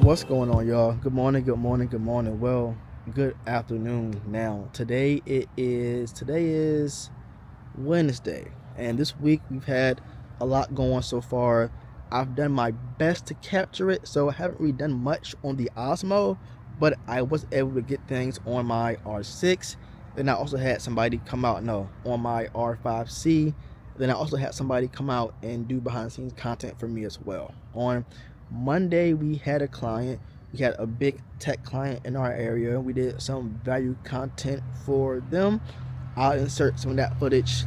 What's going on, y'all? Good morning, good morning, good morning. Well, good afternoon now. Today is Wednesday, and this week we've had a lot going so far. I've done my best to capture it, so I haven't really done much on the Osmo, but I was able to get things on my R6. Then I also had somebody come out, no, on my R5C. Then I also had somebody come out and do behind the scenes content for me as well. On Monday, we had a client. We had a big tech client in our area. We did some value content for them. I'll insert some of that footage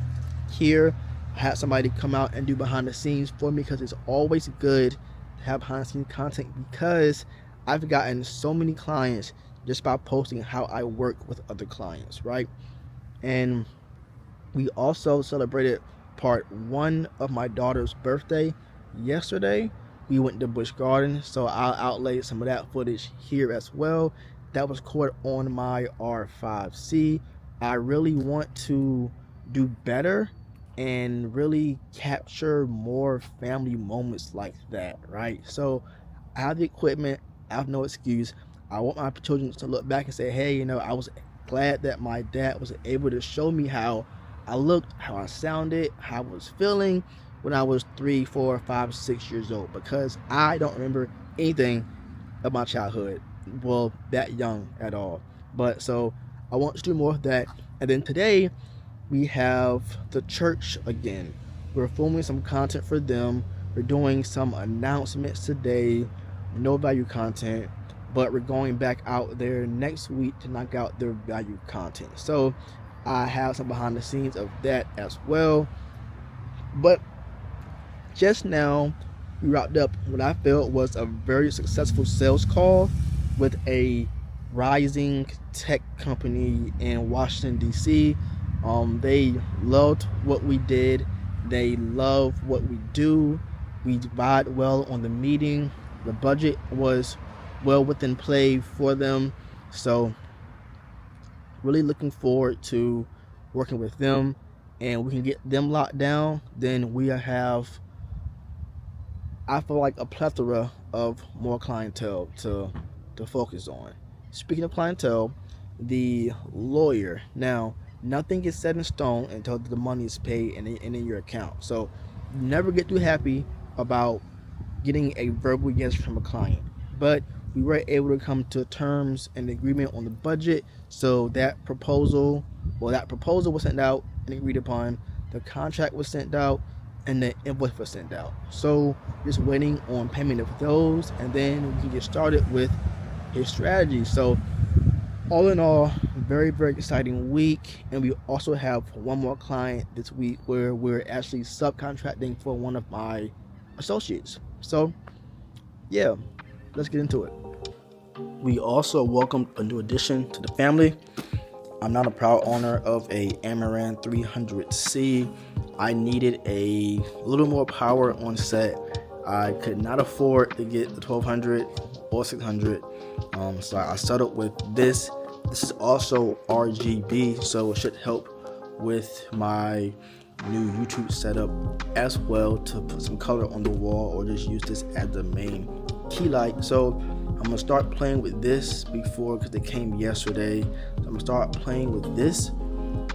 here. I had somebody come out and do behind the scenes for me because it's always good to have behind the scenes content, because I've gotten so many clients just by posting how I work with other clients, right? And we also celebrated part one of my daughter's birthday yesterday. We went to Busch Gardens, so I'll outlay some of that footage here as well. That was caught on my R5C. I really want to do better and really capture more family moments like that, right? So I have the equipment, I have no excuse. I want my children to look back and say, hey, I was glad that my dad was able to show me how I looked, how I sounded, how I was feeling when I was 3, 4, 5, 6 years old, because I don't remember anything of my childhood, well, that young at all. But so I want to do more of that. And then today we have the church again. We're filming some content for them. We're doing some announcements today, no value content, but we're going back out there next week to knock out their value content. So I have some behind the scenes of that as well. But just now, we wrapped up what I felt was a very successful sales call with a rising tech company in Washington, D.C. They loved what we did. They love what we do. We vibe well on the meeting. The budget was well within play for them. So really looking forward to working with them, and we can get them locked down. Then we have, I feel like, a plethora of more clientele to focus on. Speaking of clientele, the lawyer. Now, nothing is set in stone until the money is paid and in your account. So you never get too happy about getting a verbal yes from a client. But we were able to come to terms and agreement on the budget. So that proposal was sent out and agreed upon. The contract was sent out and the invoice was sent out. So just waiting on payment of those, and then we can get started with his strategy. So all in all, very, very exciting week. And we also have one more client this week where we're actually subcontracting for one of my associates. So yeah, let's get into it. We also welcomed a new addition to the family. I'm not a proud owner of a Amaran 300C. I needed a little more power on set. I could not afford to get the 1200 or 600, so I settled with this. This is also RGB, so it should help with my new YouTube setup as well, to put some color on the wall or just use this as the main key light. So I'm gonna start playing with this because they came yesterday. So I'm gonna start playing with this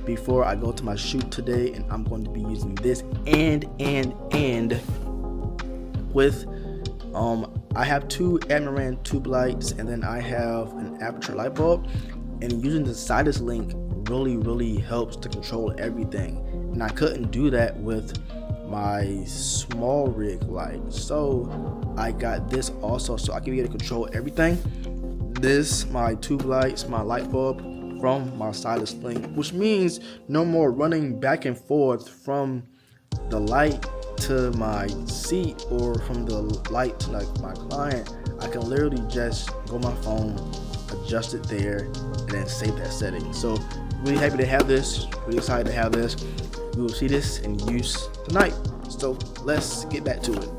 before I go to my shoot today, and I'm going to be using this and with I have two Amaran tube lights, and then I have an aperture light bulb, and using the Sidus link really helps to control everything, and I couldn't do that with my small rig light, so I got this also, so I can be able to control everything. This, my tube lights, my light bulb, from my Sidus link, which means no more running back and forth from the light to my seat or from the light to like my client. I can literally just go on my phone, adjust it there, and then save that setting. So really happy to have this, really excited to have this. We will see this in use tonight. So let's get back to it.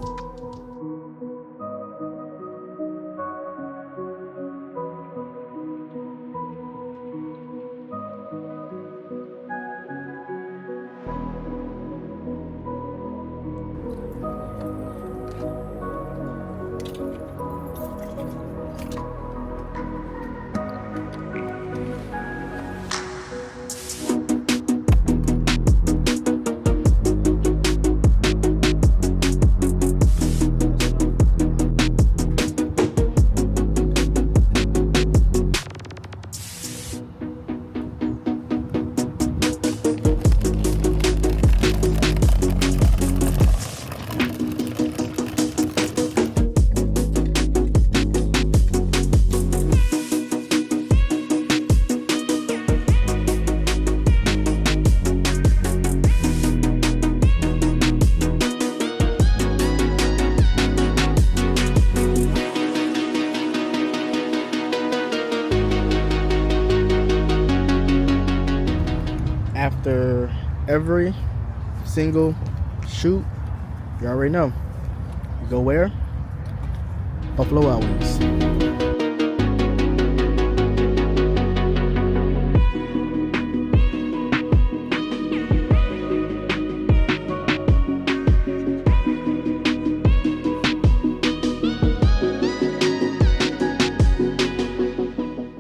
every single shoot, you already know. You go where? Buffalo Wild Wings.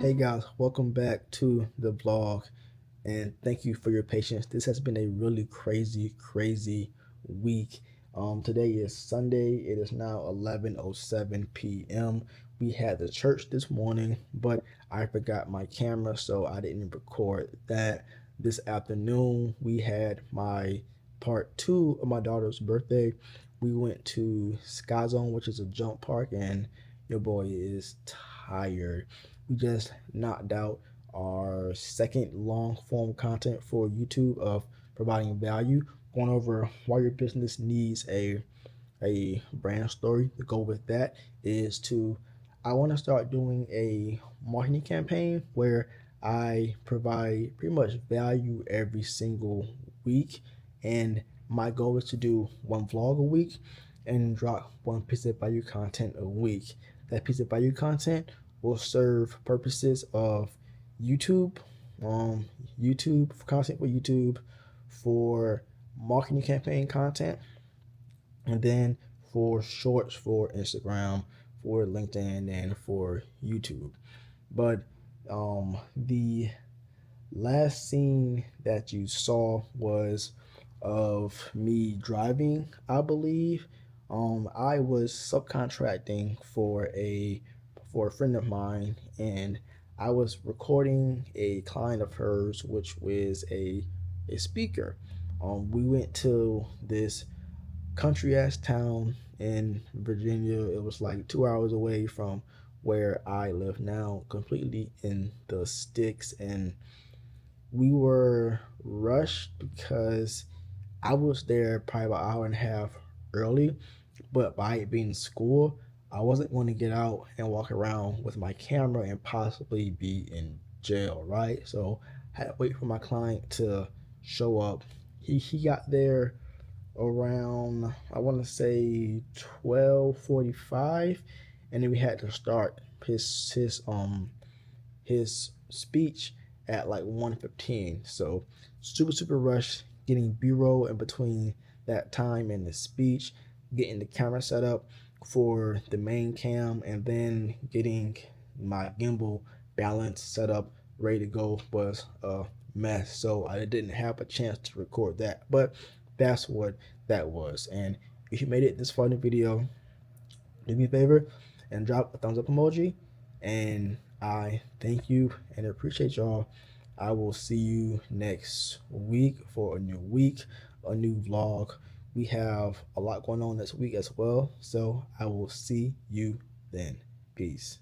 Hey guys, welcome back to the vlog and thank you for your patience. This has been a really crazy week. Today is Sunday. It is now 11:07 p.m. We had the church this morning, but I forgot my camera, so I didn't record that. This afternoon, we had my part 2 of my daughter's birthday. We went to Sky Zone, which is a jump park, and your boy is tired. We just knocked out our second long form content for YouTube of providing value, going over why your business needs a brand story. The goal with that is I want to start doing a marketing campaign where I provide pretty much value every single week, and my goal is to do one vlog a week and drop one piece of value content a week. That piece of value content will serve purposes of YouTube, YouTube content for YouTube, for marketing campaign content, and then for shorts for Instagram, for LinkedIn, and for YouTube. But the last scene that you saw was of me driving, I believe. I was subcontracting for a friend of mine, and I was recording a client of hers, which was a speaker. We went to this country ass town in Virginia. It was like 2 hours away from where I live now, completely in the sticks, and we were rushed because I was there probably about an hour and a half early, but by it being school, I wasn't going to get out and walk around with my camera and possibly be in jail, right? So I had to wait for my client to show up. He got there around, I want to say 12:45, and then we had to start his speech at like 1:15. So super rush, getting B-roll in between that time and the speech, getting the camera set up for the main cam, and then getting my gimbal balance set up, ready to go, was a mess. So I didn't have a chance to record that, but that's what that was. And if you made it this far in the video, do me a favor and drop a thumbs up emoji, and I thank you and appreciate y'all. I will see you next week for a new week, a new vlog. We have a lot going on this week as well, so I will see you then. Peace.